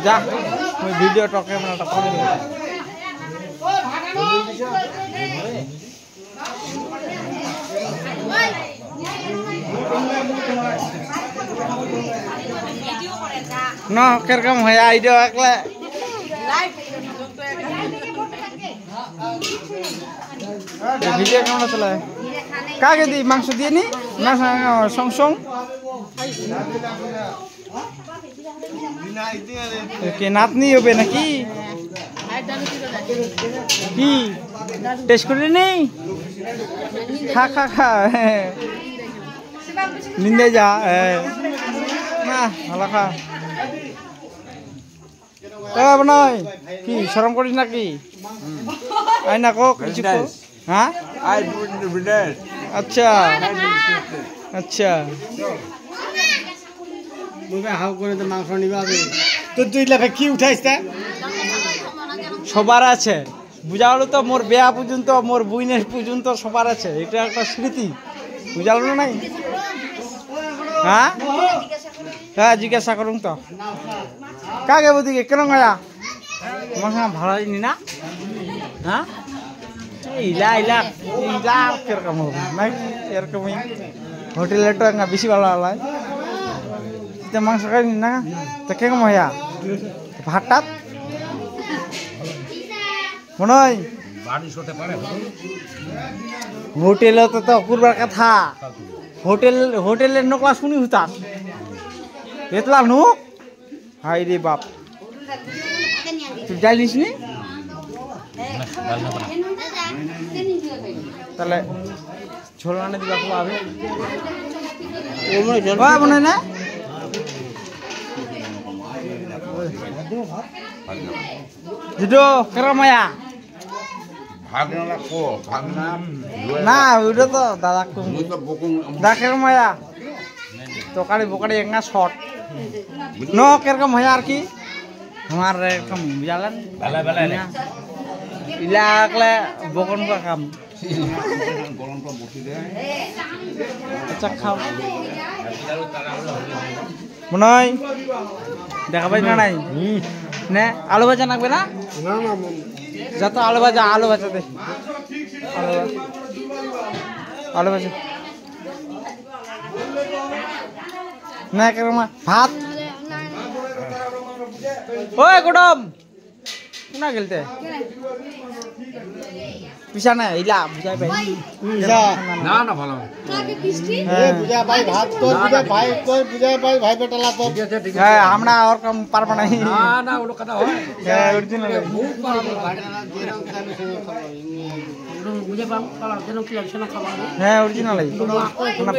যা ওই ভিডিও টকে ক্যামেরাটা করে নি না কিরকম হয় আইডিয়া একলা ভিডিও কেমন চলে কাকে দি মাংস দিয়ে নি না সং সং কে নাতনি হবে নাকি কি টেস্ট করে নেই খা খা খা নিন্দে যা না ভালো খা নয় কি শরম করিস নাকি আই না কো কিছু হ্যাঁ আচ্ছা আচ্ছা হাউ করে তো মাংস নিবা তো 2 লাখ কি উঠাইছ সবার আছে বুঝালো তো মোর বেয়া পর্যন্ত মোর বুইনের পর্যন্ত সবার আছে এটা একটা স্মৃতি বুঝালো না নাই হ্যাঁ হ্যাঁ জিজ্ঞাসা করুন তো কাকে বদিকে কেন গয়া তোমার সঙ্গে ভালো নি না হ্যাঁ ইলা ইলা ইলা কিরকম হবে না এরকমই হোটেলে তো বেশি ভালো হয় মাংস খাই না তো কেমন হইয়া ভাতটাত মনে হয় হোটেলে তো করবার কথা হোটেলের নকলা শুনি হুতাস এতলা নুক হাই রে বাপ তুই জানিস নি তাহলে ঝোল আনে দিবা খুব আবে মনে না জিডো কেরমায়া না ওইটা তো দাদা কেরমায়া তরকারি বকারি একটা শর্ট নো কিরকম হয় আর কি আমার এরকম বুঝালেন ইলাকলে বকন का কাম আচ্ছা খাও মনে হয় দেখাবাই না নাই নে আলু ভাজা লাগবে না যত আলু ভাজা দে আলু ভাজা না কেরকম ভাত ওই গুডম কোনা গেলতে পিছা না ইলা বুঝাই ভাই না না ভালো কাকে কিস্তি এ বুঝা ভাই ভাত তো বুঝা ভাই কই বুঝাই ভাই ভাই বেটালা তো হ্যাঁ আমরা আর কম পারব না না ওলো কথা হয় হ্যাঁ অরিজিনাল বহুত পারব বুঝা পাম কালা যেন কি লাগছে না খাবার হ্যাঁ অরিজিনাল না